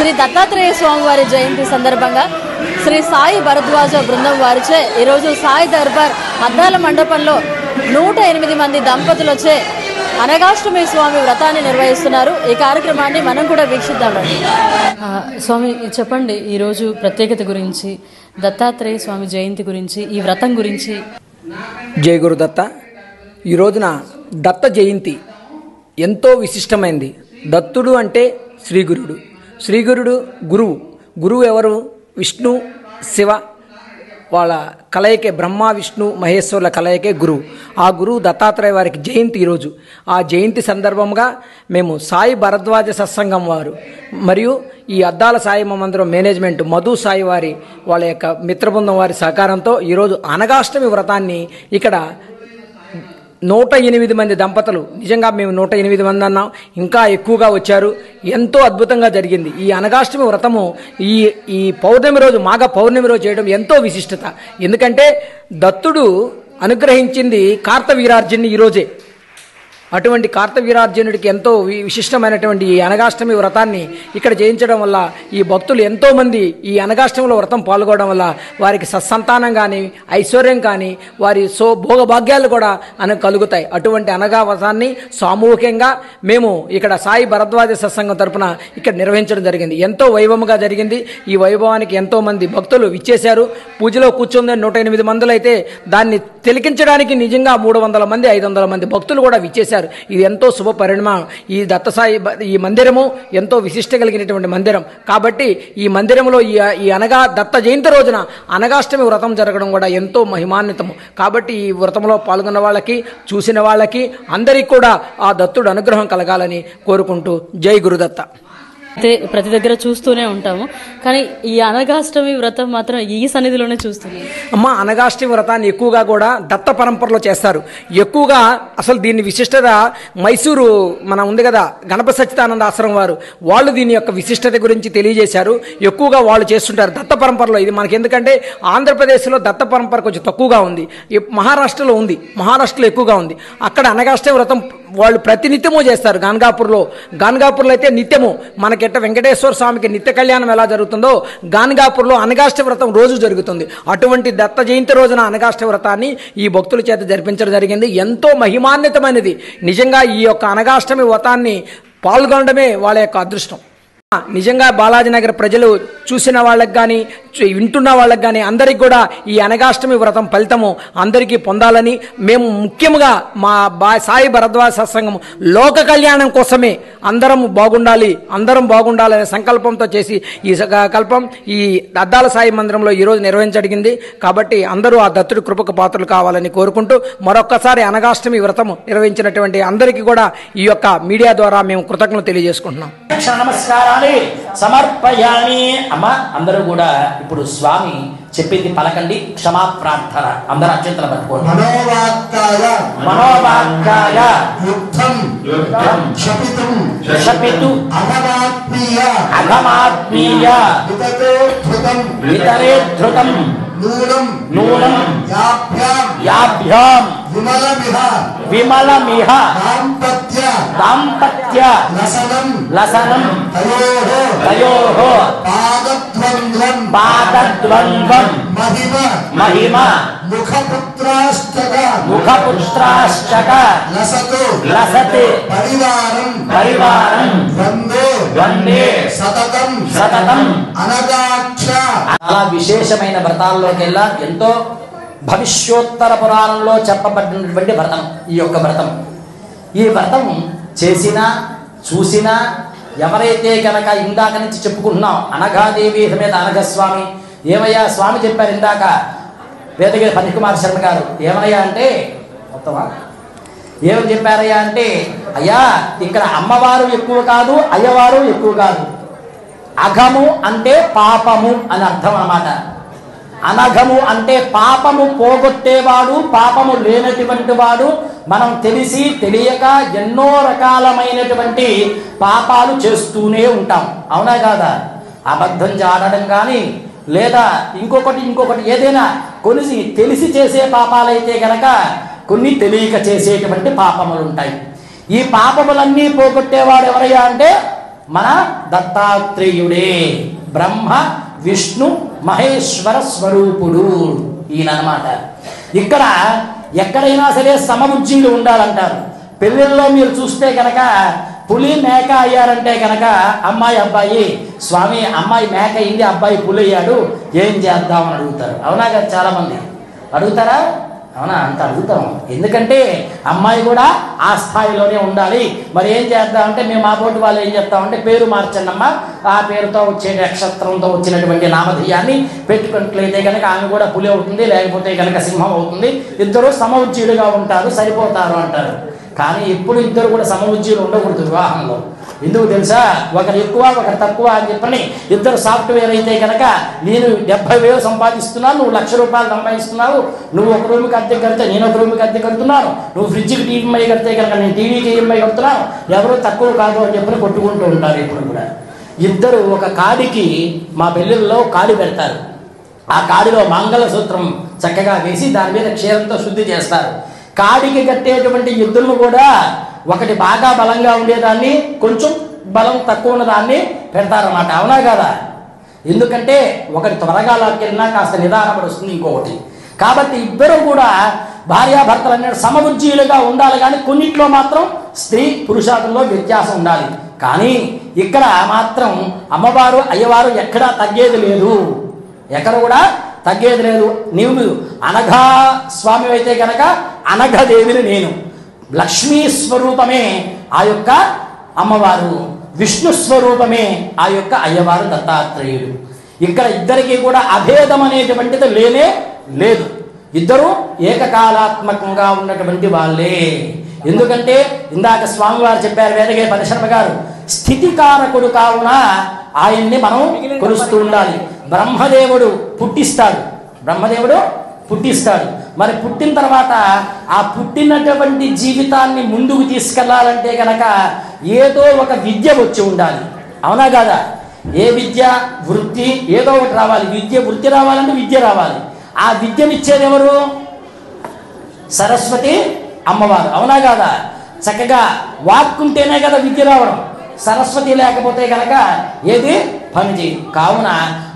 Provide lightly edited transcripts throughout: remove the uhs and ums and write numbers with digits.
శ్రీ దత్తాత్రేయ స్వామివారి జయంతి సందర్భంగా శ్రీ సాయి భరద్వాజ బృందం వారిచే ఈరోజు సాయి దర్బార్ అద్దాల మండపంలో 108 మంది దంపతులు వచ్చే అనగాష్టమి స్వామి వ్రతాన్ని నిర్వహిస్తున్నారు. ఈ కార్యక్రమాన్ని మనం కూడా వీక్షిద్దామండి. స్వామి చెప్పండి, ఈరోజు ప్రత్యేకత గురించి, దత్తాత్రేయ స్వామి జయంతి గురించి, ఈ వ్రతం గురించి. జై గురుదత్త. ఈ రోజున దత్త జయంతి ఎంతో విశిష్టమైంది. దత్తుడు అంటే శ్రీగురుడు, శ్రీగురుడు గురువు. గురువు ఎవరు? విష్ణు శివ వాళ్ళ కలయికే, బ్రహ్మ విష్ణు మహేశ్వరుల కలయికే గురువు. ఆ గురువు దత్తాత్రేయ వారికి జయంతి ఈరోజు. ఆ జయంతి సందర్భంగా మేము సాయి భరద్వాజ సత్సంగం వారు మరియు ఈ అద్దాల సాయి మందిరం మేనేజ్మెంట్ మధు సాయి వారి వాళ్ళ యొక్క మిత్రబృందం వారి సహకారంతో ఈరోజు అనగాష్టమి వ్రతాన్ని ఇక్కడ 108 మంది దంపతులు, నిజంగా మేము 108 మంది అన్నాం, ఇంకా ఎక్కువగా వచ్చారు. ఎంతో అద్భుతంగా జరిగింది. ఈ అనగాష్టమి వ్రతము ఈ పౌర్ణమి రోజు, మాఘ పౌర్ణమి రోజు చేయడం ఎంతో విశిష్టత. ఎందుకంటే దత్తుడు అనుగ్రహించింది కార్తవీరార్జున్ని ఈరోజే. అటువంటి కార్తవీరార్జునుడికి ఎంతో విశిష్టమైనటువంటి ఈ అనగాష్టమి వ్రతాన్ని ఇక్కడ చేయించడం వల్ల ఈ భక్తులు ఎంతోమంది ఈ అనగాష్టమిలో వ్రతం పాల్గొనడం వల్ల వారికి సత్సంతానం కానీ, ఐశ్వర్యం కానీ, వారి భోగభాగ్యాలు కూడా కలుగుతాయి. అటువంటి అనగా వ్రతాన్ని సామూహికంగా మేము ఇక్కడ సాయి భరద్వాజ సత్సంగం తరపున ఇక్కడ నిర్వహించడం జరిగింది. ఎంతో వైభవంగా జరిగింది. ఈ వైభవానికి ఎంతోమంది భక్తులు విచ్చేశారు. పూజలో కూర్చుందని 108 మందులు అయితే దాన్ని తిలకించడానికి నిజంగా 300 మంది 500 మంది భక్తులు కూడా విచ్చేశారు. ఇది ఎంతో శుభ పరిణామం. ఈ దత్తసాయి ఈ మందిరము ఎంతో విశిష్ట కలిగినటువంటి మందిరం కాబట్టి ఈ మందిరంలో ఈ అనగా దత్త జయంతి రోజున అనగాష్టమి వ్రతం జరగడం కూడా ఎంతో మహిమాన్వితము. కాబట్టి ఈ వ్రతంలో పాల్గొన్న వాళ్ళకి, చూసిన వాళ్ళకి అందరికీ కూడా ఆ దత్తుడు అనుగ్రహం కలగాలని కోరుకుంటూ జై గురుదత్త. అయితే ప్రతి దగ్గర చూస్తూనే ఉంటాము, కానీ ఈ అనగాష్టమి వ్రతం మాత్రం ఈ సన్నిధిలోనే చూస్తున్నాం. అమ్మ, అనగాష్టమి వ్రతాన్ని ఎక్కువగా కూడా దత్త పరంపరలో చేస్తారు. ఎక్కువగా అసలు దీన్ని విశిష్టత మైసూరు ఉంది కదా, గణపతి సచ్చిదానంద ఆశ్రమం వారు, వాళ్ళు దీని యొక్క విశిష్టత గురించి తెలియజేశారు. ఎక్కువగా వాళ్ళు చేస్తుంటారు దత్త పరంపరలో. ఇది మనకి ఎందుకంటే ఆంధ్రప్రదేశ్లో దత్త పరంపర కొంచెం తక్కువగా ఉంది, మహారాష్ట్రలో ఉంది, మహారాష్ట్రలో ఎక్కువగా ఉంది. అక్కడ అనగాష్టమి వ్రతం వాళ్ళు ప్రతినిత్యము చేస్తారు. గాన్గాపూర్లో అయితే నిత్యము మనకి వెంకటేశ్వర స్వామికి నిత్య కళ్యాణం ఎలా జరుగుతుందో గాన్గాపూర్లో అనగాష్టమి వ్రతం రోజు జరుగుతుంది. అటువంటి దత్త జయంతి రోజున అనగాష్టమి వ్రతాన్ని ఈ భక్తుల చేత జరిపించడం జరిగింది. ఎంతో మహిమాన్వితమైనది. నిజంగా ఈ యొక్క అనగాష్టమి వ్రతాన్ని పాల్గొనడమే వాళ్ళ యొక్క అదృష్టం. నిజంగా బాలాజీనగర్ ప్రజలు చూసిన వాళ్ళకి కానీ, వింటున్న వాళ్ళకి కానీ అందరికి కూడా ఈ అనగాష్టమి వ్రతం ఫలితము అందరికీ పొందాలని మేము ముఖ్యంగా మా సాయి భరద్వాజ సత్సంగం లోక కళ్యాణం కోసమే అందరం బాగుండాలనే సంకల్పంతో చేసి ఈ కల్పం ఈ అద్దాల సాయి మందిరంలో ఈరోజు నిర్వహించడిగింది. కాబట్టి అందరూ ఆ దత్తుడి కృపకు పాత్రలు కావాలని కోరుకుంటూ మరొక్కసారి అనగాష్టమి వ్రతము నిర్వహించినటువంటి అందరికీ కూడా ఈ యొక్క మీడియా ద్వారా మేము కృతజ్ఞతలు తెలియజేసుకుంటున్నాం. నమస్కారాలు సమర్పయామి. అమ్మ, అందరూ కూడా ఇప్పుడు స్వామి చెప్పింది పలకండి. క్షమా ప్రార్థన. అందరూ అత్యంతలు పట్టుకోండి. మనోవాక్కాయ శపితు అఘమాత్మీయ వితరే ధృతం నూనం యాభ్యాం విమలమిహ దాంపత్య లసనం తయోః పాదద్వంద్వం మహిమ ముఖపుత్రాష్టక లసతే పరివారం వందే సతతం అనగాక్ష. అలా విశేషమైన వ్రతాల్లోకెల్లా ఎంతో భవిష్యోత్తర పురాణంలో చెప్పబడినటువంటి వ్రతం ఈ యొక్క వ్రతం. ఈ వ్రతం చేసినా చూసినా ఎవరైతే కనుక ఇందాక నుంచి చెప్పుకుంటున్నాం అనఘాదేవి సమేత అనఘస్వామి, ఏమయ్యా స్వామి చెప్పారు ఇందాక వేదగిరి ఫణికుమార్ శర్మ గారు, ఏమయ్యా అంటే మొత్తమా ఏమని చెప్పారయ్యా అంటే, అయ్యా ఇక్కడ అమ్మవారు ఎక్కువ కాదు, అయ్యవారు ఎక్కువ కాదు. అఘము అంటే పాపము అని అర్థం అన్నమాట. అనఘము అంటే పాపము పోగొట్టేవాడు, పాపము లేనటువంటి వాడు. మనం తెలిసి తెలియక ఎన్నో రకాలమైనటువంటి పాపాలు చేస్తూనే ఉంటాం, అవునా కాదా? అబద్ధం ఆడడం కానీ లేదా ఇంకొకటి ఏదైనా కొన్ని తెలిసి చేసే పాపాలైతే గనక కొన్ని తెలియక చేసేటువంటి పాపములు ఉంటాయి. ఈ పాపములన్నీ పోగొట్టేవాడు ఎవరయ్యా అంటే మన దత్తాత్రేయుడే. బ్రహ్మ విష్ణు మహేశ్వర స్వరూపుడు ఈయనమాట. ఇక్కడ ఎక్కడైనా సరే సమబుజ్జీలు ఉండాలంటారు. పెళ్ళిళ్ళలో మీరు చూస్తే కనుక పులి మేక అయ్యారంటే కనుక అమ్మాయి అబ్బాయి, స్వామి అమ్మాయి మేక అయింది, అబ్బాయి పులి అయ్యాడు, ఏం చేద్దామని అడుగుతారు. అవునా కదా, చాలామంది అడుగుతారా? అవునా, అంత అడుగుతాం. ఎందుకంటే అమ్మాయి కూడా ఆ స్థాయిలోనే ఉండాలి. మరి ఏం చేద్దామంటే మేము మా బోటి వాళ్ళు ఏం చేస్తామంటే పేరు మార్చండి అమ్మా, ఆ పేరుతో వచ్చే నక్షత్రంతో వచ్చినటువంటి నామధేయాన్ని పెట్టుకున్నట్లయితే కనుక ఆమె కూడా పులి అవుతుంది, లేకపోతే కనుక సింహం అవుతుంది, ఇద్దరు సమవుజ్జీలుగా ఉంటారు, సరిపోతారు అంటారు. కానీ ఎప్పుడు ఇద్దరు కూడా సమవుజ్జీలు ఉండకూడదు వివాహంలో. ఎందుకు తెలుసా? ఒకరు ఎక్కువ ఒకరు తక్కువ అని చెప్పని ఇద్దరు సాఫ్ట్వేర్ అయితే కనుక నేను 70,000 సంపాదిస్తున్నాను, నువ్వు 1,00,000 రూపాయలు సంపాదిస్తున్నావు, నువ్వు ఒక రూమ్కి అద్దె కడితే నేను ఒక రూమ్కి అద్దె కడుతున్నాను, నువ్వు ఫ్రిడ్జ్కి ఈఎంఐ కడితే కనుక నేను టీవీకి ఈఎంఐ కడుతున్నాను, ఎవరు తక్కువ కాదు అని చెప్పని కొట్టుకుంటూ ఉంటారు. ఇప్పుడు కూడా ఇద్దరు ఒక కాడికి, మా పెళ్ళిళ్ళలో కాడి పెడతారు, ఆ కాడిలో మంగళసూత్రం చక్కగా వేసి దాని మీద క్షీరంతో శుద్ధి చేస్తారు. కాడికి కట్టేటువంటి ఎద్దులను కూడా ఒకటి బాగా బలంగా ఉండేదాన్ని, కొంచెం బలం తక్కువ ఉన్నదాన్ని పెడతారన్నమాట. అవునా కదా? ఎందుకంటే ఒకటి త్వరగా లాక్కెళ్ళినా కాస్త నిదానపడి వస్తుంది ఇంకొకటి. కాబట్టి ఇద్దరు కూడా భార్యాభర్తలు అనే సమబుజ్జీలుగా ఉండాలి. కానీ కొన్నిట్లో మాత్రం స్త్రీ పురుషాదుల్లో వ్యత్యాసం ఉండాలి. కానీ ఇక్కడ మాత్రం అమ్మవారు అయ్యవారు ఎక్కడా తగ్గేది లేదు, ఎక్కడ కూడా తగ్గేది లేదు. నీవు అనఘా స్వామి అయితే కనుక అనఘదేవిని నేను, లక్ష్మీ స్వరూపమే ఆ యొక్క అమ్మవారు, విష్ణు స్వరూపమే ఆ యొక్క అయ్యవారు దత్తాత్రేయుడు. ఇక్కడ ఇద్దరికి కూడా అభేదం అనేటువంటిది లేనే లేదు. ఇద్దరు ఏకకాలాత్మకంగా ఉన్నటువంటి వాళ్ళే. ఎందుకంటే ఇందాక స్వామివారు చెప్పారు, వేదగే పరిశర్మ గారు, స్థితికారకుడు కావున ఆయన్ని మనం కొలుస్తూ ఉండాలి. బ్రహ్మదేవుడు పుట్టిస్తాడు, బ్రహ్మదేవుడు పుట్టిస్తాడు. మరి పుట్టిన తర్వాత ఆ పుట్టినటువంటి జీవితాన్ని ముందుకు తీసుకెళ్లాలంటే కనుక ఏదో ఒక విద్య వచ్చి ఉండాలి. అవునా కాదా? ఏ విద్య, వృత్తి ఏదో ఒకటి రావాలి. విద్య వృత్తి రావాలంటే విద్య రావాలి. ఆ విద్యనిచ్చేది ఎవరు? సరస్వతి అమ్మవారు. అవునా కాదా? చక్కగా వాక్కుంటేనే కదా విద్య రావడం. సరస్వతి లేకపోతే కనుక ఏది పనిచేయి. కావున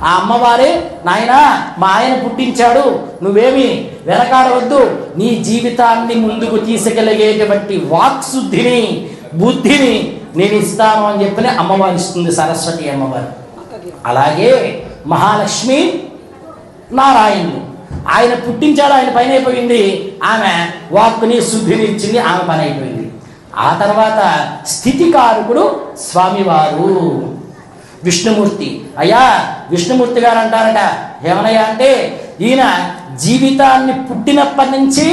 ఆ అమ్మవారే, నాయన మా ఆయన పుట్టించాడు, నువ్వేమి వెనకాడవద్దు, నీ జీవితాన్ని ముందుకు తీసుకెళ్ళగేటువంటి వాక్శుద్ధిని బుద్ధిని నేను ఇస్తాను అని చెప్పి అమ్మవారు ఇస్తుంది, సరస్వతి అమ్మవారు. అలాగే మహాలక్ష్మి నారాయణుడు, ఆయన పుట్టించాడు, ఆయన పని అయిపోయింది, ఆమె వాక్కుని శుద్ధిని ఇచ్చింది, ఆమె పని అయిపోయింది. ఆ తర్వాత స్థితికారకుడు స్వామివారు విష్ణుమూర్తి. అయ్యా విష్ణుమూర్తి గారు అంటారట, ఏమనయ్యా అంటే ఈయన జీవితాన్ని పుట్టినప్పటి నుంచి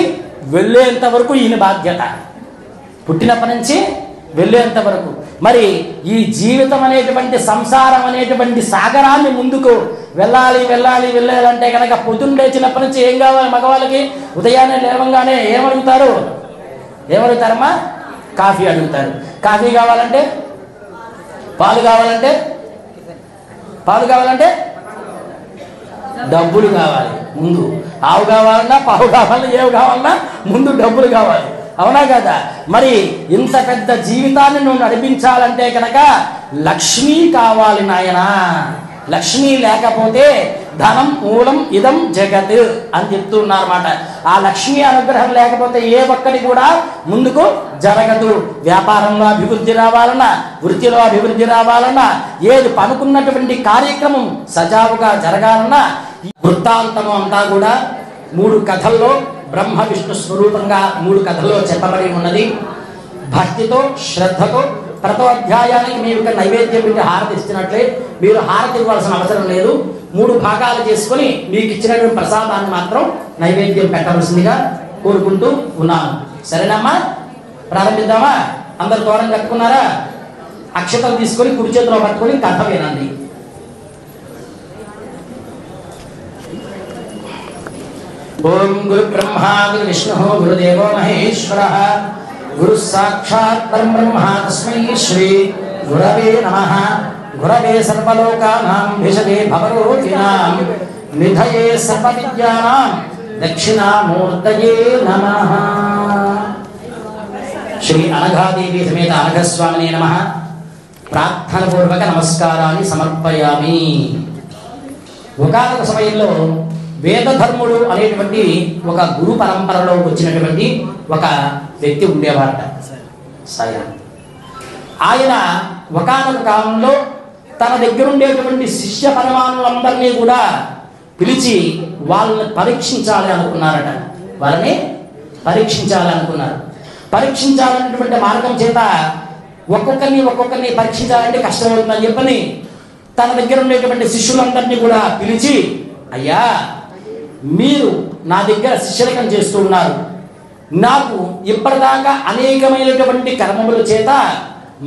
వెళ్ళేంత వరకు ఈయన బాధ్యత, పుట్టినప్పటి నుంచి వెళ్ళేంత వరకు. మరి ఈ జీవితం అనేటువంటి సంసారం అనేటువంటి సాగరాన్ని ముందుకు వెళ్ళాలి వెళ్ళాలి వెళ్ళాలంటే కనుక పొద్దున్న లేచినప్పటి నుంచి ఏం కావాలి మగవాళ్ళకి? ఉదయాన్నే లేవంగానే ఏమడుగుతారు? ఏమడుగుతారమ్మా? కాఫీ అడుగుతారు. కాఫీ కావాలంటే, పాలు కావాలంటే, పాలు కావాలంటే డబ్బులు కావాలి ముందు. ఆవు కావాలన్నా, పావు కావాలన్నా, ఏవి కావాలన్నా ముందు డబ్బులు కావాలి. అవునా కదా? మరి ఇంత పెద్ద జీవితాన్ని నువ్వు నడిపించాలంటే కనుక లక్ష్మి కావాలి నాయనా. లక్ష్మి లేకపోతే ధనం మూలం ఇదం జగత్ అని చెప్తున్నారన్నమాట. ఆ లక్ష్మి అనుగ్రహం లేకపోతే ఏ ఒక్కటి కూడా ముందుకు జరగదు. వ్యాపారంలో అభివృద్ధి రావాలన్నా, వృత్తిలో అభివృద్ధి రావాలన్నా, ఏది పనుకున్నటువంటి కార్యక్రమం సజావుగా జరగాలన్నా, ఈ వృత్తాంతము అంతా కూడా 3 కథల్లో బ్రహ్మ విష్ణు స్వరూపంగా 3 కథల్లో చెప్పబడి ఉన్నది. భక్తితో శ్రద్ధతో ప్రతి అధ్యాయానికి మీరు నైవేద్యం పెట్టి హారతి ఇచ్చినట్లే మీరు హారతి ఇవ్వాల్సిన అవసరం లేదు. 3 భాగాలు చేసుకొని మీకు ఇచ్చినటువంటి ప్రసాదాన్ని మాత్రం నైవేద్యం పెట్టవలసిందిగా కోరుకుంటూ ఉన్నాను. సరేనమ్మా, ప్రారంభిద్దామా? అందరు తోరం కట్టుకున్నారా? అక్షతలు తీసుకొని కుడి చేతిలో పట్టుకొని కథ వినండి. ఓం గురు బ్రహ్మా గురు విష్ణు గురుదేవో మహేశ్వర గురు సాక్షాత్ పరబ్రహ్మ తస్మై శ్రీ గురవే నమః. గురవే సర్వలోకానాం విషదే భవరోగిణాం నిధయే సర్వవిద్యానాం దక్షిణామూర్తయే నమః. శ్రీ అనఘాదేవి సమేత అనఘస్వామినే నమః. ప్రార్థనపూర్వక నమస్కారాన్ని సమర్పయామి. ఒకానొక సమయంలో వేదధర్ముడు అనేటువంటి ఒక గురు పరంపరలో వచ్చినటువంటి ఒక వ్యక్తి ఉండేవారట, సాయి. ఆయన ఒకానొక కాలంలో తన దగ్గర ఉండేటువంటి శిష్య పరమాణులందరినీ కూడా పిలిచి వాళ్ళని పరీక్షించాలి అనుకున్నారట. వాళ్ళని పరీక్షించాలి అనుకున్నారు. పరీక్షించాలనేటువంటి మార్గం చేత ఒక్కొక్కరిని పరీక్షించాలంటే కష్టమవుతుందని చెప్పని తన దగ్గర ఉండేటువంటి శిష్యులందరినీ కూడా పిలిచి, అయ్యా మీరు నా దగ్గర శిష్యరకం చేస్తూ ఉన్నారు, నాకు ఇప్పటిదాకా అనేకమైనటువంటి కర్మముల చేత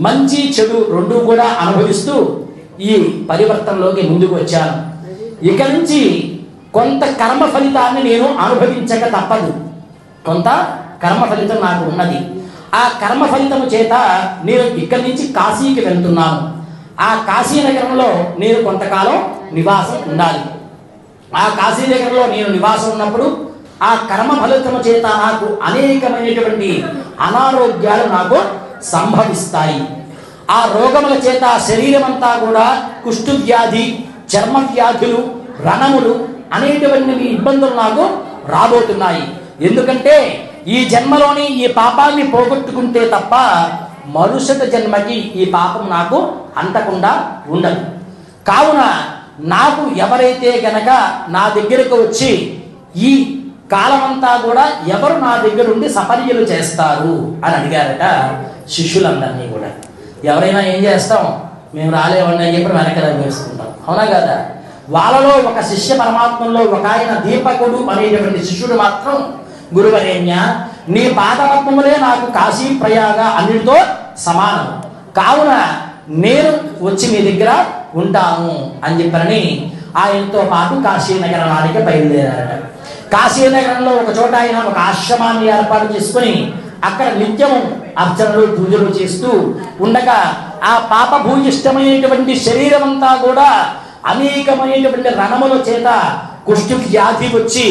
మంచి చెడు రెండూ కూడా అనుభవిస్తూ ఈ పరివర్తనలోకి ముందుకు వచ్చాను. ఇక నుంచి కొంత కర్మ ఫలితాన్ని నేను అనుభవించక తప్పదు. కొంత కర్మ ఫలితం నాకు ఉన్నది. ఆ కర్మ ఫలితము చేత నేను ఇక్కడి నుంచి కాశీకి వెళ్తున్నాను. ఆ కాశీ నగరంలో నేను కొంతకాలం నివాసం ఉండాలి. ఆ కాశీ నగరంలో నేను నివాసం ఉన్నప్పుడు ఆ కర్మ ఫలితము చేత నాకు అనేకమైనటువంటి అనారోగ్యాలు నాకు సంభవిస్తాయి. ఆ రోగముల చేత శరీరం అంతా కూడా కుష్టు వ్యాధి, చర్మ వ్యాధులు, రణములు అనేటువంటి ఇబ్బందులు నాకు రాబోతున్నాయి. ఎందుకంటే ఈ జన్మలోని ఈ పాపాన్ని పోగొట్టుకుంటే తప్ప మరుసటి జన్మకి ఈ పాపం నాకు అంటకుండా ఉండదు. కావున నాకు ఎవరైతే గనక నా దగ్గరకు వచ్చి ఈ కాలమంతా కూడా ఎవరు నా దగ్గర ఉండి సపర్యలు చేస్తారు అని అడిగారట శిష్యులందరినీ కూడా. ఎవరైనా ఏం చేస్తాం, మేము రాలేవండి అని చెప్పి వెనకలా వేసుకుంటాం, అవునా కదా? వాళ్ళలో ఒక శిష్య పరమాత్మలో ఒక ఆయన దీపకుడు అనేటువంటి శిష్యుడు మాత్రం, గురువరేణ్య నీ పాదపద్మములే నాకు కాశీ ప్రయాగ అన్నిటితో సమానం, కావున నేను వచ్చి మీ దగ్గర ఉంటాను అని చెప్పని ఆయనతో పాటు కాశీనగరానికి బయలుదేరారట. కాశీనగరంలో ఒక చోట ఆయన ఒక ఆశ్రమాన్ని ఏర్పాటు చేసుకుని అక్కడ నిత్యము అర్చనలు పూజలు చేస్తూ ఉండగా ఆ పాపభూయిష్టమైనటువంటి శరీరం అంతా కూడా అనేకమైనటువంటి రణముల చేత కుష్టు వ్యాధి వచ్చి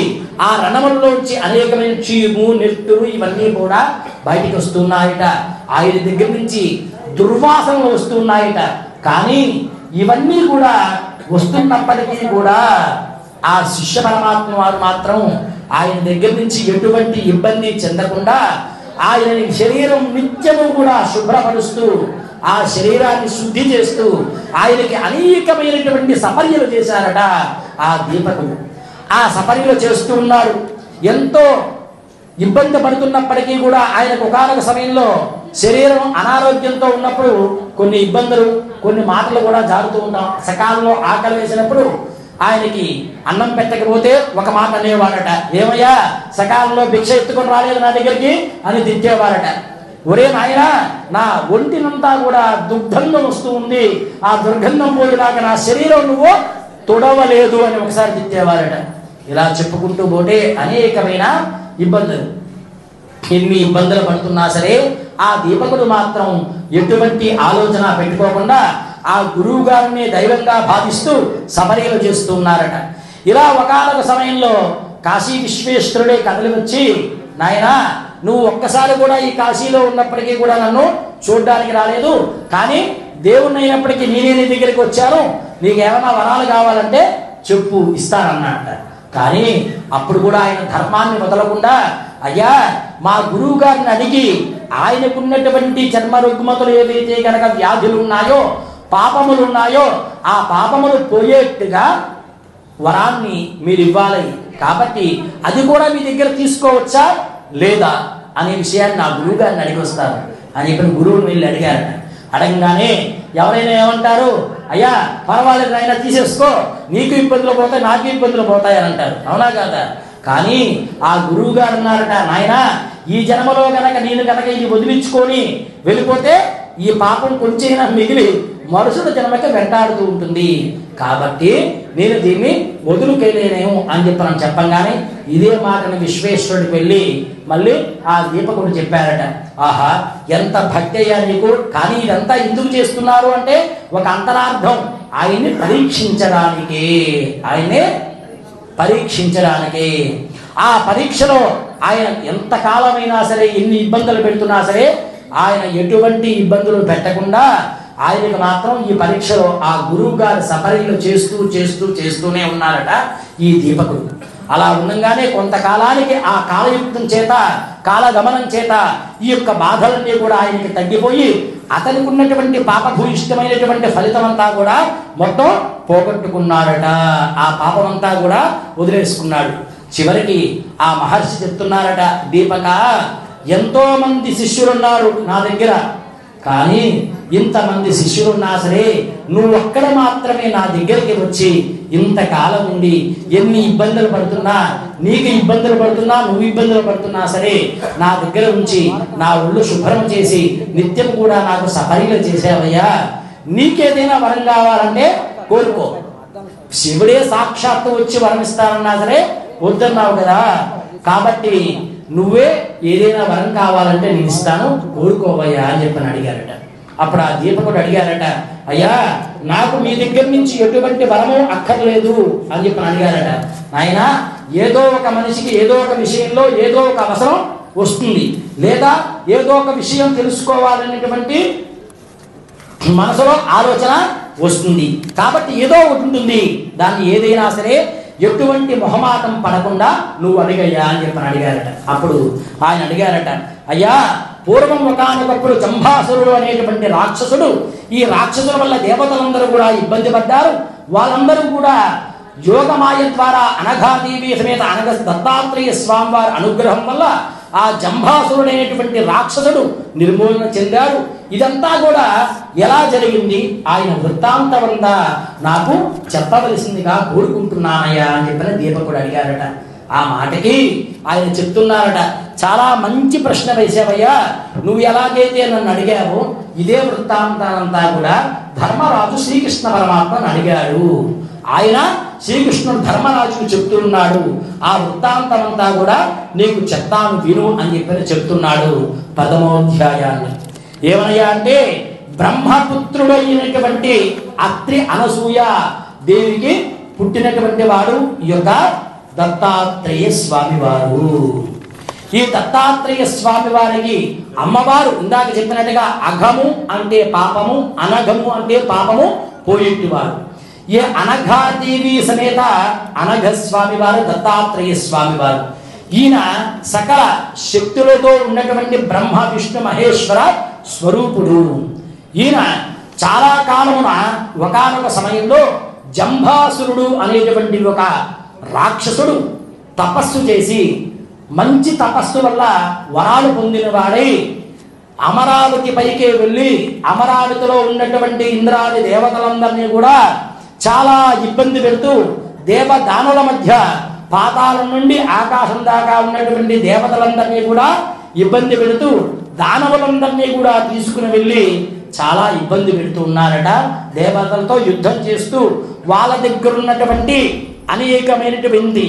ఆ రణములలోంచి అనేకమైన చీము, నెత్తురు ఇవన్నీ కూడా బయటికి వస్తున్నాయట. ఆయన దగ్గర నుంచి దుర్వాసనలు వస్తున్నాయట. కానీ ఇవన్నీ కూడా వస్తున్నప్పటికీ కూడా ఆ శిష్య పరమాత్మ వారు మాత్రం ఆయన దగ్గర నుంచి ఎటువంటి ఇబ్బంది చెందకుండా ఆయన శరీరం నిత్యము కూడా శుభ్రపరుస్తూ ఆ శరీరాన్ని శుద్ధి చేస్తూ ఆయనకి అనేకమైనటువంటి సపర్యలు చేశారట ఆ దీపకుడు. ఆ సపర్యలు చేస్తూ ఉన్నాడు. ఎంతో ఇబ్బంది పడుతున్నప్పటికీ కూడా ఆయనకు ఒకానొక సమయంలో శరీరం అనారోగ్యంతో ఉన్నప్పుడు కొన్ని ఇబ్బందులు, కొన్ని మాటలు కూడా జారుతూ ఉంటాం. సకాలంలో ఆకలి వేసినప్పుడు ఆయనకి అన్నం పెట్టకపోతే ఒక మాట అనేవారట, ఏమయ్యా సకాలంలో భిక్ష ఎత్తుకొని రాలేదు నా దగ్గరికి అని తిట్టేవారట. ఒరే నాయన నా ఒంటినంతా కూడా దుర్గంధం వస్తూ ఉంది, ఆ దుర్గంధం పోయేలాగా నా శరీరం నువ్వు తొడవలేదు అని ఒకసారి తిట్టేవారట. ఇలా చెప్పుకుంటూ పోతే అనేకమైన ఇబ్బందులు. ఎన్ని ఇబ్బందులు పడుతున్నా సరే ఆ దీపకుడు మాత్రం ఎటువంటి ఆలోచన పెట్టుకోకుండా ఆ గురువు గారిని దైవంగా భావిస్తూ సపర్యలు చేస్తూ ఉన్నారట. ఇలా ఒకానొక సమయంలో కాశీ విశ్వేశ్వరుడే కథలు వచ్చి, నాయనా నువ్వు ఒక్కసారి కూడా ఈ కాశీలో ఉన్నప్పటికీ కూడా నన్ను చూడడానికి రాలేదు, కానీ దేవుణ్ణి అయినప్పటికీ నేనే నీ దగ్గరికి వచ్చాను, నీకు ఏమైనా వరాలు కావాలంటే చెప్పు ఇస్తానన్నట. కానీ అప్పుడు కూడా ఆయన ధర్మాన్ని వదలకుండా, అయ్యా మా గురువు గారిని అడిగి ఆయనకున్నటువంటి చర్మ రుగ్మతలు ఏదైతే కనుక వ్యాధులు ఉన్నాయో, పాపములు ఉన్నాయో ఆ పాపములు పోయేట్టుగా వరాన్ని మీరు ఇవ్వాలి, కాబట్టి అది కూడా మీ దగ్గర తీసుకోవచ్చా లేదా అనే విషయాన్ని నా గురువు గారిని అడిగి వస్తారు అని చెప్పిన గురువుని వెళ్ళి అడిగారట. అడగగానే ఎవరైనా ఏమంటారు, అయ్యా పర్వాలేదు ఆయన తీసేసుకో, నీకు ఇబ్బందులు పోతాయి నాకు ఇబ్బందులు పోతాయి అని అంటారు, అవునా కాదా? కానీ ఆ గురువు గారు అన్నారట, నాయన ఈ జన్మలో గనక నేను గనక ఇది వదిలించుకొని వెళ్ళిపోతే ఈ పాపం కొంచెం మిగిలి మరుసటి జన్మకి వెంటాడుతూ ఉంటుంది, కాబట్టి నేను దీన్ని వదులుకెళ్ళలేను అని చెప్పని చెప్పంగానే ఇదే మాటను విశ్వేశ్వరుడికి వెళ్ళి మళ్ళీ ఆ దీపకుడు చెప్పారట, ఆహా ఎంత భక్తి అయ్యా నీకు, కానీ ఇదంతా ఎందుకు చేస్తున్నారు అంటే ఒక అంతరార్థం, ఆయన్ని పరీక్షించడానికి, ఆయన్ని పరీక్షించడానికి. ఆ పరీక్షలో ఆయన ఎంతకాలమైనా సరే ఎన్ని ఇబ్బందులు పెడుతున్నా సరే ఆయన ఎటువంటి ఇబ్బందులు పెట్టకుండా ఆయనకు మాత్రం ఈ పరీక్షలో ఆ గురువు గారి సపరీలు చేస్తూనే ఉన్నారట ఈ దీపకుడు. అలా ఉండగానే కొంతకాలానికి ఆ కాలయుక్తం చేత కాలగమనం చేత ఈ యొక్క బాధలన్నీ కూడా ఆయనకి తగ్గిపోయి అతనికి ఉన్నటువంటి పాపభూయిష్టమైనటువంటి ఫలితం అంతా కూడా మొత్తం పోగొట్టుకున్నాడట. ఆ పాపమంతా కూడా వదిలేసుకున్నాడు. చివరికి ఆ మహర్షి చెప్తున్నారట, దీపక, ఎంతో మంది శిష్యులున్నారు నా దగ్గర, కానీ ఇంతమంది శిష్యులున్నా సరే నువ్వు ఒక్కడ మాత్రమే నా దగ్గరికి వచ్చి ఇంతకాలం ఉండి ఎన్ని ఇబ్బందులు పడుతున్నా, నీకు ఇబ్బందులు పడుతున్నా, నువ్వు ఇబ్బందులు పడుతున్నా సరే నా దగ్గర ఉంచి నా ఒళ్ళు శుభ్రం చేసి నిత్యం కూడా నాకు సపరీలు చేసావయ్యా. నీకేదైనా వరం కావాలంటే కోరుకో. శివుడే సాక్షాత్తు వచ్చి వరం ఇస్తానన్నా సరే వద్దన్నావు కదా, కాబట్టి నువ్వే ఏదైనా వరం కావాలంటే నేను ఇస్తాను, కోరుకోవయ్యా అని చెప్పని అడిగారట. అప్పుడు ఆ దీపకుడు అడిగారట, అయ్యా నాకు మీ దగ్గర నుంచి ఎటువంటి వరము అక్కర్లేదు అని చెప్పని అడిగారట. నాయన, ఏదో ఒక మనిషికి ఏదో ఒక విషయంలో ఏదో ఒక అవసరం వస్తుంది, లేదా ఏదో ఒక విషయం తెలుసుకోవాలనేటువంటి మనసులో ఆలోచన వస్తుంది, కాబట్టి ఏదో ఒకటి ఉంటుంది, దాన్ని ఏదైనా సరే ఎటువంటి మొహమాటం పడకుండా నువ్వు అడిగయ్యా అని చెప్పని అడిగారట. అప్పుడు ఆయన అడిగారట, అయ్యా పూర్వం ఒకానొకప్పుడు జంభాసురుడు అనేటువంటి రాక్షసుడు, ఈ రాక్షసుల వల్ల దేవతలందరూ కూడా ఇబ్బంది పడ్డారు. వాళ్ళందరూ కూడా యోగమాయ ద్వారా అనఘాదేవి సమేత అనఘ దత్తాత్రేయ స్వామి వారి అనుగ్రహం వల్ల ఆ జంభాసురుడు అనేటువంటి రాక్షసుడు నిర్మూలన చెందాడు. ఇదంతా కూడా ఎలా జరిగింది, ఆయన వృత్తాంతమంతా నాకు చెప్పవలసిందిగా కోరుకుంటున్నానయ్యా అని చెప్పిన దీపకుడు అడిగారట. ఆ మాటకి ఆయన చెప్తున్నారట, చాలా మంచి ప్రశ్న వేసావయ్యా, నువ్వు ఎలాగైతే నన్ను అడిగావో ఇదే వృత్తాంతానంతా కూడా ధర్మరాజు శ్రీకృష్ణ పరమాత్మను అడిగాడు. ఆయన శ్రీకృష్ణుడు ధర్మరాజుకు చెప్తున్నాడు, ఆ వృత్తాంతమంతా కూడా నీకు చెప్తాను విను అని చెప్పి చెప్తున్నాడు. 10వ అధ్యాయాన్ని ఏమనయ్యా అంటే, బ్రహ్మపుత్రుడు అయినటువంటి అత్రి అనసూయ దేవికి పుట్టినటువంటి వాడు ఈ యొక్క దత్తాత్రేయ స్వామి వారు. ఈ దత్తాత్రేయ స్వామి వారికి అమ్మవారు ఇందాక చెప్పినట్టుగా అఘము అంటే పాపము, అనఘము అంటే పాపము పోయేటివారు. ఏ అనఘాదేవి సమేత అనఘ స్వామి వారు దత్తాత్రేయ స్వామి వారు. ఈయన సకల శక్తులతో ఉన్నటువంటి బ్రహ్మ విష్ణు మహేశ్వర స్వరూపుడు. ఈయన చాలా కాలమున ఒకానొక సమయంలో జంభాసురుడు అనేటువంటి ఒక రాక్షసుడు తపస్సు చేసి మంచి తపస్సు వల్ల వరాలు పొందిన వాడై అమరావతి పైకే వెళ్ళి అమరావతిలో ఉన్నటువంటి ఇంద్రాది దేవతలందరినీ కూడా చాలా ఇబ్బంది పెడుతూ దేవదానుల మధ్య పాతాళం నుండి ఆకాశం దాకా ఉన్నటువంటి దేవతలందరినీ కూడా ఇబ్బంది పెడుతూ దానవులందరినీ కూడా తీసుకుని వెళ్ళి చాలా ఇబ్బంది పెడుతూ ఉన్నారట. దేవతలతో యుద్ధం చేస్తూ వాళ్ళ దగ్గర ఉన్నటువంటి అనేకమైనటువంటి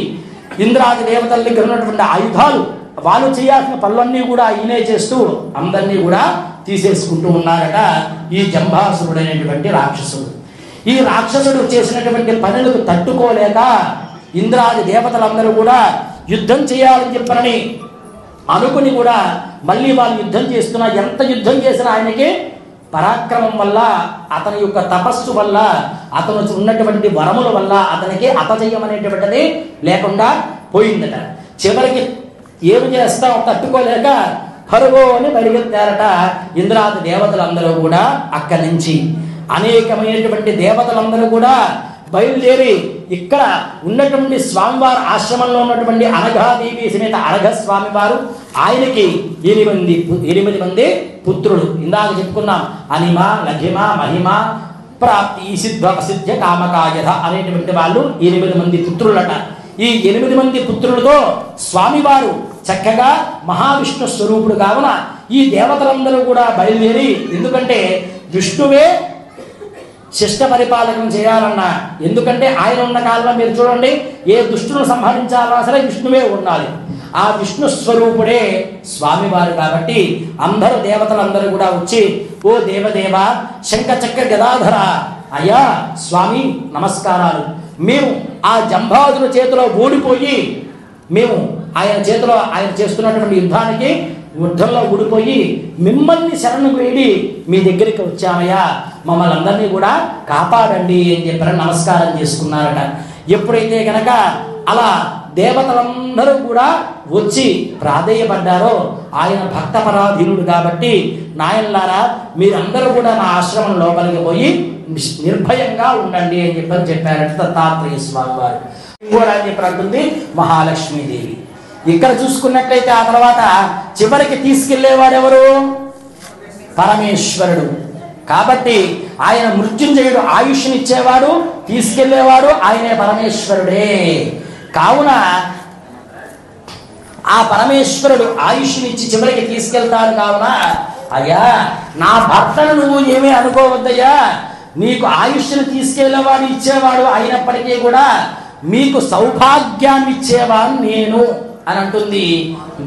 ఇంద్రాది దేవతల దగ్గర ఉన్నటువంటి ఆయుధాలు, వాళ్ళు చేయాల్సిన పనులన్నీ కూడా ఈయనే చేస్తూ అందరినీ కూడా తీసేసుకుంటూ ఉన్నారట ఈ జంభాసురుడు అనేటువంటి రాక్షసుడు. ఈ రాక్షసుడు చేసినటువంటి పనులకు తట్టుకోలేక ఇంద్రాది దేవతలందరూ కూడా యుద్ధం చేయాలని చెప్పనని అనుకుని కూడా మళ్ళీ వాళ్ళు యుద్ధం చేస్తున్నా, ఎంత యుద్ధం చేసినా ఆయనకి పరాక్రమం వల్ల, అతని యొక్క తపస్సు వల్ల, అతను ఉన్నటువంటి వరముల వల్ల అతనికి అపజయం అనేటువంటిది లేకుండా పోయిందట. చివరికి ఏమి చేస్తాం తట్టుకోలేక హరుగో అని పరిగెత్తారట ఇంద్రాది దేవతలందరూ కూడా. అక్కడి నుంచి అనేకమైనటువంటి దేవతలందరూ కూడా బయలుదేరి ఇక్కడ ఉన్నటువంటి స్వామివారి ఆశ్రమంలో ఉన్నటువంటి అనఘాదేవి సమేత అనఘ స్వామి వారు, ఆయనకి 8 మంది పుత్రులు. ఇందాక చెప్పుకున్నాం, అనిమ లఘిమ మహిమ ప్రాప్తి సిద్ధ సిద్ధ కామకాయధ అనేటువంటి వాళ్ళు 8 మంది పుత్రులట. ఈ 8 మంది పుత్రులతో స్వామివారు చక్కగా మహావిష్ణు స్వరూపుడు కావున ఈ దేవతలందరూ కూడా బయలుదేరి, ఎందుకంటే విష్ణువే శిష్ట పరిపాలకం చేయాలన్నా, ఎందుకంటే ఆయన ఉన్న కాలంలో మీరు చూడండి ఏ దుష్టును సంహరించాలన్నా సరే విష్ణువే ఉండాలి. ఆ విష్ణు స్వరూపుడే స్వామివారు కాబట్టి అందరూ దేవతలందరూ కూడా వచ్చి, ఓ దేవదేవ శంఖ చక్ర గదాధర, అయ్యా స్వామి నమస్కారాలు, మేము ఆ జంభాసుల చేతిలో ఓడిపోయి మేము ఆయన చేతిలో ఆయన చేస్తున్నటువంటి యుద్ధానికి యుద్ధంలో ఊడిపోయి మిమ్మల్ని శరణు వేడి మీ దగ్గరికి వచ్చామయ్యా, మమ్మల్ని అందరినీ కూడా కాపాడండి అని చెప్పి నమస్కారం చేసుకున్నారట. ఎప్పుడైతే కనుక అలా దేవతలందరూ కూడా వచ్చి ప్రాధేయపడ్డారో ఆయన భక్తపరాధీనుడు కాబట్టి, నాయనలారా మీరందరూ కూడా నా ఆశ్రమం లోపలికి పోయి నిర్భయంగా ఉండండి అని చెప్పారట దత్తాత్రేయ స్వామి వారు. కూడా అని చెప్పి మహాలక్ష్మీదేవి. ఇక్కడ చూసుకున్నట్లయితే ఆ తర్వాత చివరికి తీసుకెళ్లేవాడెవరు? పరమేశ్వరుడు. కాబట్టి ఆయన మృత్యుంజయుడు, ఆయుష్నిచ్చేవాడు, తీసుకెళ్లేవాడు ఆయనే పరమేశ్వరుడే. కావున ఆ పరమేశ్వరుడు ఆయుష్నిచ్చి చివరికి తీసుకెళ్తాడు. కావున అయ్యా నా భర్తను నువ్వు ఏమీ అనుకోవద్దయ్యా, నీకు ఆయుష్ను తీసుకెళ్లేవాడు ఇచ్చేవాడు అయినప్పటికీ కూడా మీకు సౌభాగ్యాన్ని ఇచ్చేవాడు నేను అని అంటుంది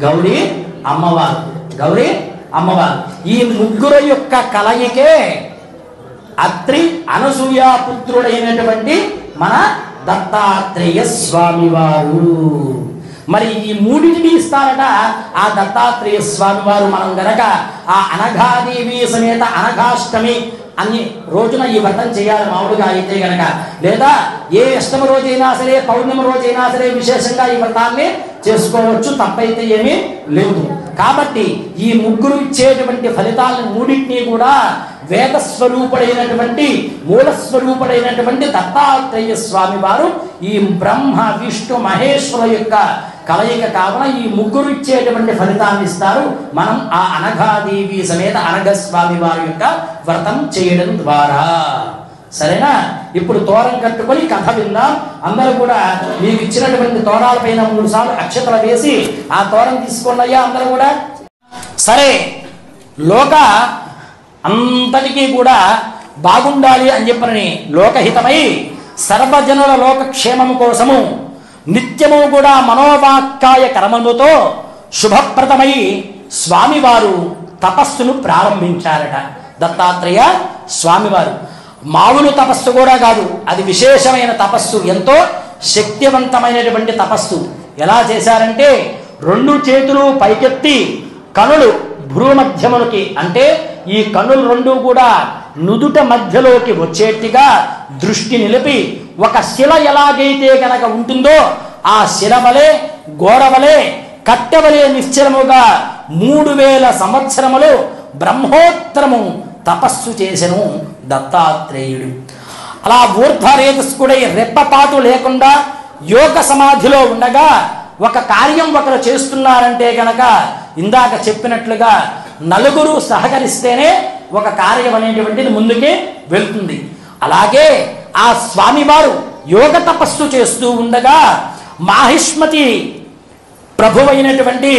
గౌరీ అమ్మవారు. గౌరీ అమ్మవారు ఈ ముగ్గురు యొక్క కలయికే అత్రి అనసూయ పుత్రుడైనటువంటి మన దత్తాత్రేయ స్వామి వారు. మరి ఈ మూడింటిని ఇస్తారట ఆ దత్తాత్రేయ స్వామి వారు. మనం గనక ఆ అనఘాదేవి సమేత అనఘాష్టమి అన్ని రోజున ఈ వ్రతం చేయాలి మామూలుగా అయితే గనక, లేదా ఏ అష్టమి రోజైనా సరే పౌర్ణమి రోజైనా సరే విశేషంగా ఈ వ్రతాన్ని చేసుకోవచ్చు, తప్పైతే ఏమీ లేదు. కాబట్టి ఈ ముగ్గురు ఇచ్చేటువంటి ఫలితాలను మూడింటినీ కూడా వేద స్వరూపుడైనటువంటి మూల స్వరూపుడైనటువంటి దత్తాత్రేయ స్వామి వారు ఈ బ్రహ్మ విష్ణు మహేశ్వర యొక్క కలయిక కావున ఈ ముగ్గురు ఇచ్చేటువంటి ఫలితాన్ని ఇస్తారు. మనం ఆ అనఘాదేవి సమేత అనఘస్వామి వారి యొక్క వ్రతం చేయడం ద్వారా. సరేనా? ఇప్పుడు తోరం కట్టుకొని కథ విందాం. అందరూ కూడా మీకు ఇచ్చినటువంటి తోరాల పైన 3 సార్లు అక్షతలు వేసి ఆ తోరం తీసుకోండి అయ్యా అందరూ కూడా. సరే, లోక అంతటికీ కూడా బాగుండాలి అని చెప్పని లోకహితమై సర్వజనుల లోకక్షేమము కోసము నిత్యము కూడా మనోవాక్కాయ కర్మముతో శుభప్రదమై స్వామివారు తపస్సును ప్రారంభించారట. దత్తాత్రేయ స్వామివారు మామూలు తపస్సు కూడా కాదు, అది విశేషమైన తపస్సు, ఎంతో శక్తివంతమైనటువంటి తపస్సు. ఎలా చేశారంటే 2 చేతులు పైకెత్తి కనులు భ్రూమధ్యములకి, అంటే ఈ కన్నులు 2 కూడా నుదుట మధ్యలోకి వచ్చేట్టుగా దృష్టి నిలిపి ఒక శిల ఎలాగైతే గనక ఉంటుందో ఆ శిల వలె గోడ వలె కట్టెవలే నిశ్చలముగా 3000 సంవత్సరములు బ్రహ్మోత్తరము తపస్సు చేసెను దత్తాత్రేయుడు. అలా ఊర్ధ్వరేతస్కుడై రెప్పపాటు లేకుండా యోగ సమాధిలో ఉండగా ఒక కార్యం ఒకరు చేస్తున్నారంటే గనక ఇందాక చెప్పినట్లుగా 4 సహకరిస్తేనే ఒక కార్యం అనేటువంటిది ముందుకే వెళ్తుంది. అలాగే ఆ స్వామివారు యోగ తపస్సు చేస్తూ ఉండగా మాహిష్మతి ప్రభువైనటువంటి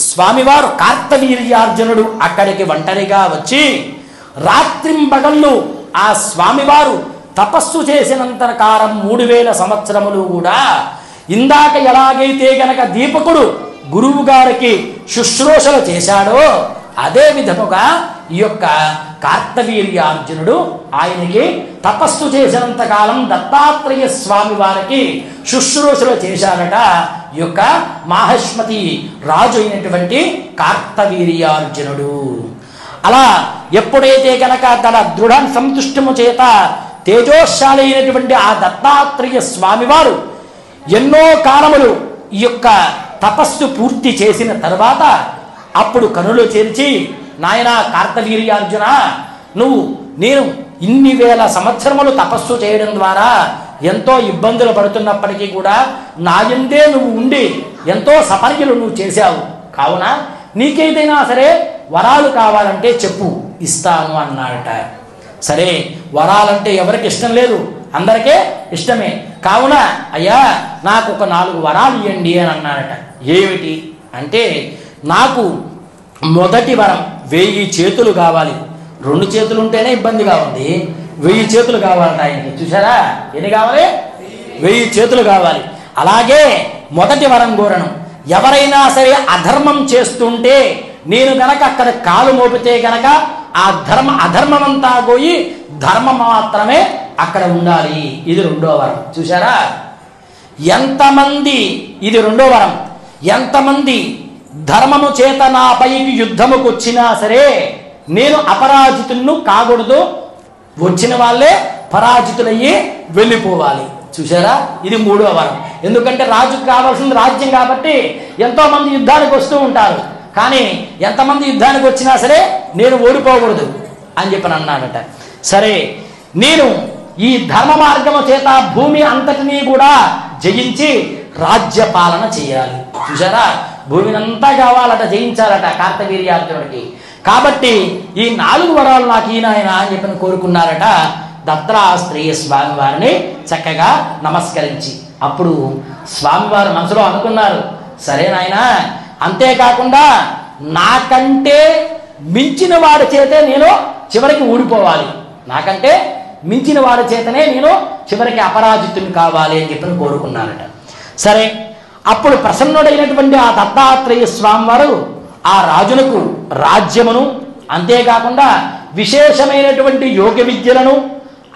స్వామివారు కార్తవీర్యార్జునుడు అక్కడికి ఒంటరిగా వచ్చి రాత్రింబగళ్ళు ఆ స్వామివారు తపస్సు చేసినంత కాలం 3000 సంవత్సరములు కూడా ఇందాక ఎలాగైతే గనక దీపకుడు గురువు గారికి శుశ్రూషలు చేశాడో అదే విధముగా ఈ యొక్క కార్తవీర్యార్జునుడు ఆయనకి తపస్సు చేసినంత కాలం దత్తాత్రేయ స్వామి వారికి శుశ్రూషలు చేశాడట ఈ యొక్క మాహిష్మతి రాజు అయినటువంటి కార్తవీర్యార్జునుడు. అలా ఎప్పుడైతే గనక తన దృఢ సంతుష్టము చేత తేజోశాలి అయినటువంటి ఆ దత్తాత్రేయ స్వామివారు ఎన్నో కాలములు ఈ యొక్క తపస్సు పూర్తి చేసిన తర్వాత అప్పుడు కనులు చేర్చి, నాయనా కార్తవీర్యార్జున, నేను ఇన్ని వేల సంవత్సరములు తపస్సు చేయడం ద్వారా ఎంతో ఇబ్బందులు పడుతున్నప్పటికీ కూడా నాయందే నువ్వు ఉండి ఎంతో సపర్యలు నువ్వు చేశావు. కావున నీకేదైనా సరే వరాలు కావాలంటే చెప్పు, ఇస్తాను అన్నాడట. సరే, వరాలంటే ఎవరికి ఇష్టం లేదు, అందరికీ ఇష్టమే. కావున అయ్యా నాకు ఒక 4 వరాలు ఇవ్వండి అని అన్నాడట. ఏమిటి అంటే, నాకు మొదటి వరం 1000 చేతులు కావాలి. 2 చేతులు ఉంటేనే ఇబ్బందిగా ఉంది, 1000 చేతులు కావాలంట ఆయనకి. చూసారా ఎన్ని కావాలి? 1000 చేతులు కావాలి. అలాగే మొదటి వరం కోరను, ఎవరైనా సరే అధర్మం చేస్తుంటే నేను గనక అక్కడ కాలు మోపితే గనక ఆ అధర్మమంతా పోయి ధర్మం మాత్రమే అక్కడ ఉండాలి. ఇది 2వ వరం. చూసారా ఎంతమంది, ఇది 2వ వరం, ఎంతమంది ధర్మము చేత నా పైకి యుద్ధముకు వచ్చినా సరే నేను అపరాజితులను కాకూడదు, వచ్చిన వాళ్ళే పరాజితులయ్యి వెళ్ళిపోవాలి. చూసారా, ఇది మూడవ వరం. ఎందుకంటే రాజుకు కావాల్సింది రాజ్యం కాబట్టి ఎంతో మంది యుద్ధానికి వస్తూ ఉంటారు, కానీ ఎంతమంది యుద్ధానికి వచ్చినా సరే నేను ఓడిపోకూడదు అని చెప్పని అన్నాడట. సరే, నేను ఈ ధర్మ మార్గము చేత భూమి అంతటినీ కూడా జయించి రాజ్య పాలన చేయాలి. చూసారా, భూమిని అంతా కావాలట, జయించాలట కార్తవీర్యార్జునుడికి. కాబట్టి ఈ 4 వరాలు నాకు ఈయన అని చెప్పని కోరుకున్నారట. దత్తాత్రేయ స్వామి వారిని చక్కగా నమస్కరించి అప్పుడు స్వామివారు మనసులో అనుకున్నారు, సరే నాయన, అంతేకాకుండా నాకంటే మించిన వాడి చేతే నేను చివరికి ఊడిపోవాలి, నాకంటే మించిన వాడి చేతనే నేను చివరికి అపరాజితుని కావాలి అని చెప్పని కోరుకున్నారట. సరే, అప్పుడు ప్రసన్నుడైనటువంటి ఆ దత్తాత్రేయ స్వామి వారు ఆ రాజునకు రాజ్యమును, అంతేకాకుండా విశేషమైనటువంటి యోగ విద్యలను,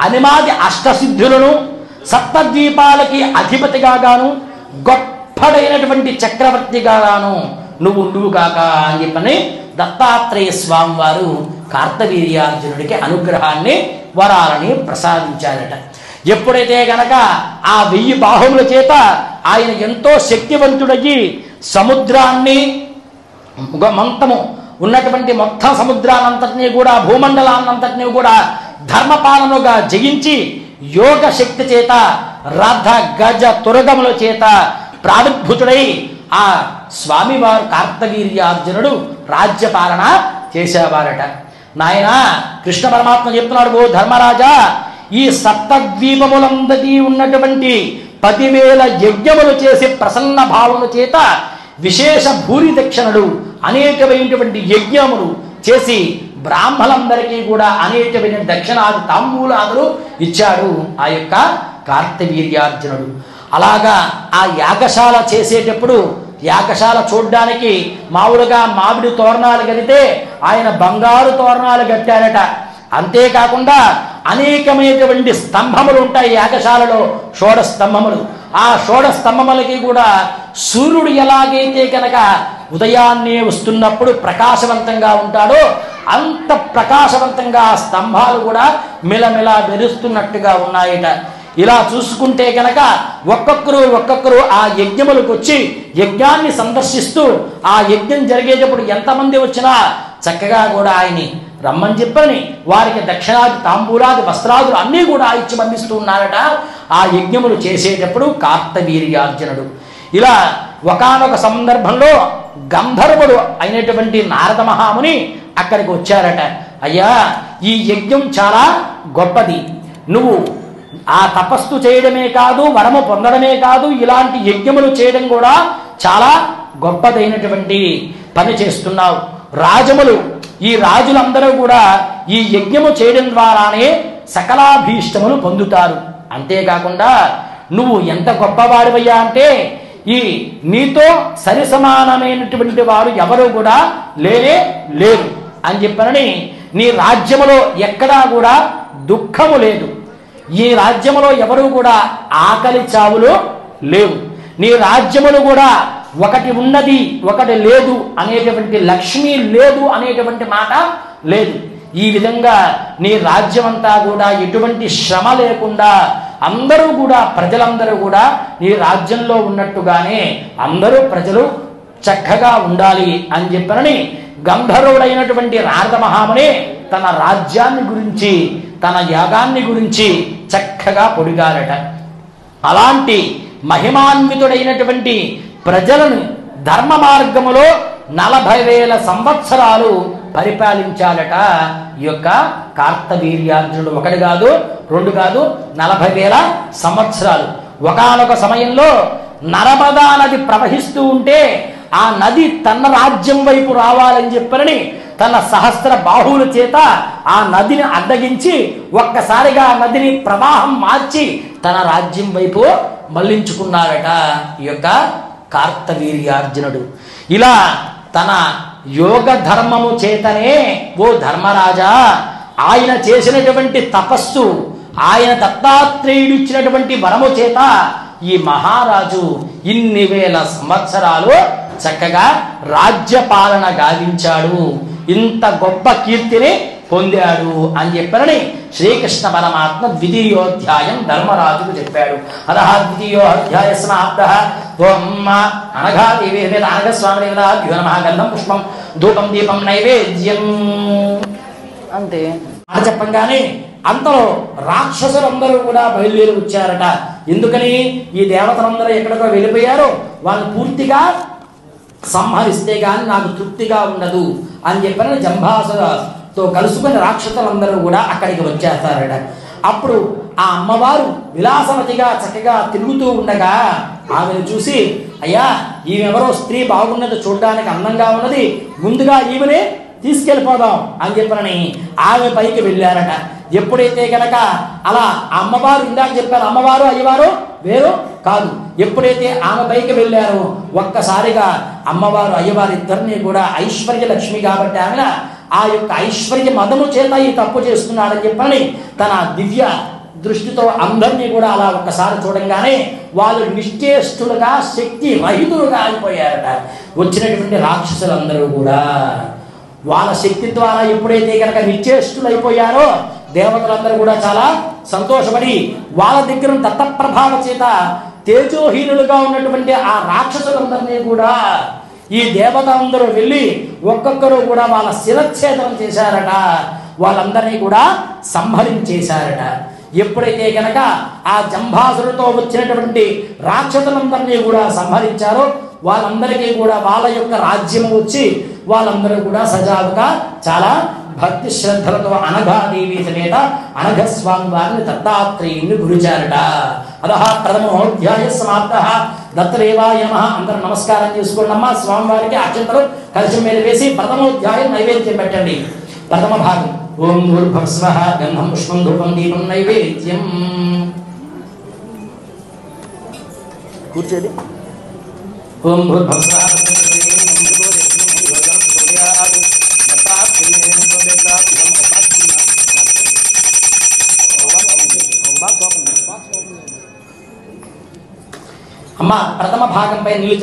అనిమాది అష్టసిద్ధులను, సప్తద్వీపాలకి అధిపతిగా గాను, గొప్పడైనటువంటి చక్రవర్తిగా గాను నువ్వు ఉండువు కాక అని చెప్పని దత్తాత్రేయ స్వామి వారు కార్తవీర్యార్జునుడికి అనుగ్రహాన్ని, వరాలని ప్రసాదించారట. ఎప్పుడైతే గనక ఆ 1000 బాహువుల చేత ఆయన ఎంతో శక్తివంతుడయ్యి సముద్రాన్ని మొత్తము ఉన్నటువంటి మొత్తం సముద్రాన్నంతటినీ కూడా, భూమండలాన్నంతటినీ కూడా ధర్మపాలనగా జయించి యోగ శక్తి చేత రథ గజ తురగముల చేత ప్రావిర్భుతుడై ఆ స్వామివారు కార్తవీర్యార్జునుడు రాజ్యపాలన చేసేవారట. నాయన, కృష్ణ పరమాత్మ చెప్తున్నాడు, ఓ ధర్మరాజా, ఈ సప్తద్వీపములందరి ఉన్నటువంటి 10,000 యజ్ఞములు చేసి ప్రసన్న భావముల చేత విశేష భూరి దక్షిణలు అనేకమైనటువంటి యజ్ఞములు చేసి బ్రాహ్మణులందరికీ కూడా అనేకమైన దక్షిణాది తాంబూలాదులు ఇచ్చాడు ఆ యొక్క కార్తవీర్యార్జునుడు. అలాగా ఆ యాగశాల చేసేటప్పుడు, యాగశాల చూడ్డానికి మామూలుగా మామిడి తోరణాలు కడితే ఆయన బంగారు తోరణాలు కట్టారట. అంతేకాకుండా అనేకమైనటువంటి స్తంభములు ఉంటాయి యాగశాలలో, షోడ స్తంభములు. ఆ షోడ స్తంభములకి కూడా సూర్యుడు ఎలాగైతే కనుక ఉదయాన్నే వస్తున్నప్పుడు ప్రకాశవంతంగా ఉంటాడో అంత ప్రకాశవంతంగా ఆ స్తంభాలు కూడా మిలమిల మెరుస్తున్నట్టుగా ఉన్నాయట. ఇలా చూసుకుంటే కనుక ఒక్కొక్కరు ఆ యజ్ఞములకు వచ్చి యజ్ఞాన్ని సందర్శిస్తూ ఆ యజ్ఞం జరిగేటప్పుడు ఎంతమంది వచ్చినా చక్కగా కూడా ఆయన్ని రమ్మని చెప్పని వారికి దక్షిణాది తాంబూలాది వస్త్రాదులు అన్నీ కూడా ఇచ్చి పంపిస్తూ ఉన్నారట ఆ యజ్ఞములు చేసేటప్పుడు కార్తవీర్యార్జునుడు. ఇలా ఒకానొక సందర్భంలో గంధర్వుడు అయినటువంటి నారద మహాముని అక్కడికి వచ్చారట. అయ్యా, ఈ యజ్ఞం చాలా గొప్పది, నువ్వు ఆ తపస్సు చేయడమే కాదు, వరము పొందడమే కాదు, ఇలాంటి యజ్ఞములు చేయడం కూడా చాలా గొప్పదైనటువంటి పని చేస్తున్నావు. రాజములు, ఈ రాజులందరూ కూడా ఈ యజ్ఞము చేయడం ద్వారానే సకలాభీష్టములు పొందుతారు. అంతేకాకుండా నువ్వు ఎంత గొప్పవాడివయ్యా అంటే ఈ నీతో సరిసమానమైనటువంటి వారు ఎవరు కూడా లేరు అని చెప్పనని, నీ రాజ్యములో ఎక్కడా కూడా దుఃఖము లేదు, ఈ రాజ్యములో ఎవరు కూడా ఆకలి చావులు లేవు, నీ రాజ్యములు కూడా ఒకటి ఉన్నది ఒకటి లేదు అనేటువంటి, లక్ష్మి లేదు అనేటువంటి మాట లేదు. ఈ విధంగా నీ రాజ్యమంతా కూడా ఎటువంటి శ్రమ లేకుండా అందరూ కూడా, ప్రజలందరూ కూడా నీ రాజ్యంలో ఉన్నట్టుగానే అందరూ ప్రజలు చక్కగా ఉండాలి అని చెప్పనని గంధర్వుడైనటువంటి నారద మహాముని తన రాజ్యాన్ని గురించి, తన యాగాన్ని గురించి చక్కగా పొడిగారట. అలాంటి మహిమాన్వితుడైనటువంటి ప్రజలను ధర్మ మార్గములో 40,000 సంవత్సరాలు పరిపాలించాలట ఈ యొక్క కార్తవీర్యార్జునుడు. ఒకటి కాదు, రెండు కాదు, 40,000 సంవత్సరాలు. ఒకానొక సమయంలో నర్మదా నది ప్రవహిస్తూ ఉంటే ఆ నది తన రాజ్యం వైపు రావాలని చెప్పని తన సహస్ర బాహువుల చేత ఆ నదిని అడ్డగించి ఒక్కసారిగా ఆ నదిని ప్రవాహం మార్చి తన రాజ్యం వైపు మళ్లించుకున్నారట ఈ యొక్క కార్తవీర్యార్జునుడు. ఇలా తన యోగ ధర్మము చేతనే, ఓ ధర్మరాజా, ఆయన చేసినటువంటి తపస్సు, ఆయన దత్తాత్రేయుడు ఇచ్చినటువంటి వరము చేత ఈ మహారాజు ఇన్ని వేల సంవత్సరాలు చక్కగా రాజ్యపాలన గావించాడు, ఇంత గొప్ప కీర్తిని పొందాడు అని చెప్పని శ్రీకృష్ణ పరమాత్మ ద్వితీయోధ్యాయం ధర్మరాజుకు చెప్పాడు. అతః ద్వితీయోధ్యాయ సమాప్తః. అనఘాదేవి అనఘస్వామి నమః. గంధం పుష్పం ధూపం దీపం నైవేద్యం. అంతే మాట చెప్పంగానే అంతలో రాక్షసులందరూ కూడా బయలుదేరి వచ్చారట. ఎందుకని? ఈ దేవతలందరూ ఎక్కడికో వెళ్ళిపోయారో వాళ్ళు పూర్తిగా సంహరిస్తే గాని నాకు తృప్తిగా ఉండదు అని చెప్పని జంభాసుతో కలుసుకుని రాక్షసులందరూ కూడా అక్కడికి వచ్చేస్తారట. అప్పుడు ఆ అమ్మవారు విలాసవతిగా చక్కగా తిరుగుతూ ఉండగా ఆమెను చూసి, అయ్యా ఈమెవరో స్త్రీ బాగున్నది, చూడడానికి అందంగా ఉన్నది, ముందుగా ఈమెనే తీసుకెళ్ళిపోదాం అని చెప్పని ఆమె పైకి వెళ్ళారట. ఎప్పుడైతే కనుక అలా అమ్మవారు, ఇందాక చెప్పారు అమ్మవారు అయ్యవారు వేరు కాదు, ఎప్పుడైతే ఆమె పైకి వెళ్ళారో ఒక్కసారిగా అమ్మవారు అయ్యవారు ఇద్దరిని కూడా ఐశ్వర్య లక్ష్మి కాబట్టి ఆమె ఆ యొక్క ఐశ్వర్య మదము చేత ఈ తప్పు చేస్తున్నాడని చెప్పని తన దివ్య దృష్టితో అందరినీ కూడా అలా ఒక్కసారి చూడంగానే వాళ్ళు నిశ్చేష్టులుగా శక్తి రహితులుగా అయిపోయారట. వచ్చినటువంటి రాక్షసులందరూ కూడా వాళ్ళ శక్తి ద్వారా ఎప్పుడైతే కనుక నిశ్చేష్టులైపోయారో దేవతలందరూ కూడా చాలా సంతోషపడి వాళ్ళ దగ్గర దత్తప్రభావ చేత తేజోహీనులుగా ఉన్నటువంటి ఆ రాక్షసులందరినీ కూడా ఈ దేవతలందరూ వెళ్ళి ఒక్కొక్కరు కూడా వాళ్ళ శిరచ్ఛేదనం చేశారట. వాళ్ళందరినీ కూడా సంహరించేశారట. ఎప్పుడైతే కనుక ఆ జంభాసురుతో వచ్చినటువంటి రాక్షసులందరినీ కూడా సంహరించారో వాళ్ళందరికీ కూడా వాళ్ళ యొక్క రాజ్యం వచ్చి వాళ్ళందరూ కూడా సజావుగా చాలా భక్తి శ్రద్ధలతో అనఘాదేవి సమేత అనఘస్వామి వారిని దత్తాత్రేయుని గురిచారట. అదహ ప్రథమోధ్యాయ సమాప్తః. దత్తదేవాయ నమః. అందరూ నమస్కారం చేసుకోండమ్మా. స్వామివారికి అక్షంతలు కలశం మీద వేసి ప్రథమోధ్యాయం నైవేద్యం పెట్టండి. ప్రథమ భాగం ఓం భూర్భువః గంధం పుష్పం ధూపం దీపం నైవేద్యం. కూర్చోండి. ఓం భూర్భువః అమ్మా ప్రథమ భాగంపై నిలిచి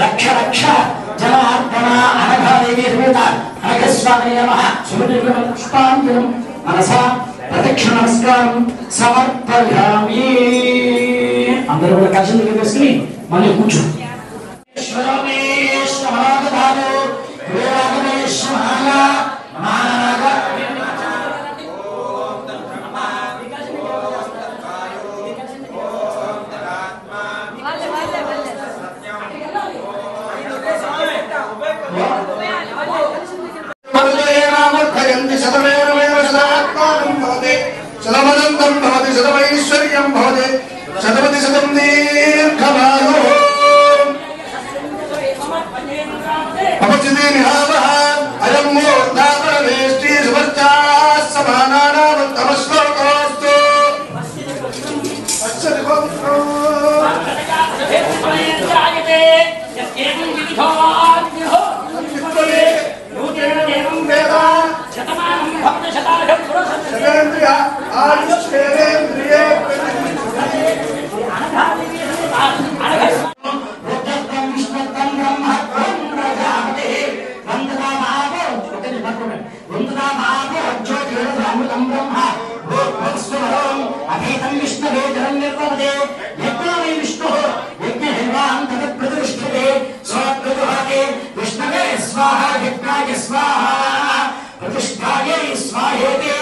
రక్ష రక్ష జనార్దన అనఘాదేవి అనఘస్వామి నమః. పుష్పాంజలం మనసా ప్రదక్షిణ నమస్కారం సమర్పయామి. అందరూ కూడా కలశం వేసుకుని మళ్ళీ కూర్చో. శతమనంతం భవతి శతమైశ్వర్యం భవతి శతపతి శతం దీర్ఘమాయు అపచితి నిహావః అయం మూర్ధాపరవేష్టి సువర్చాః సమానానాముత్తమ శ్లోకోస్తు. ప్రతిష్ఠాయ స్వాహా ప్రతిష్ఠాయై స్వాహేతి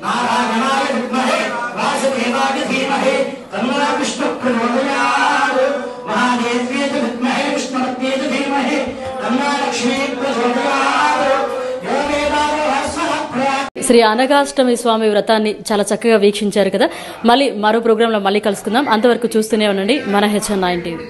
నారాయణాయ విద్మహే వాసుదేవాయ ధీమహి తన్నో విష్ణుః ప్రచోదయాత్ మహాదేవ్యై చ విద్మహే విష్ణుపత్న్యై చ ధీమహి తన్నో లక్ష్మీ ప్రచోదయాత్ యో వేదాలో శ్రీ అనగాష్టమి స్వామి వ్రతాన్ని చాలా చక్కగా వీక్షించారు కదా. మళ్ళీ మరో ప్రోగ్రాంలో మళ్ళీ కలుసుకుందాం. అంతవరకు చూస్తూనే ఉండండి మన HN9 టీవీ.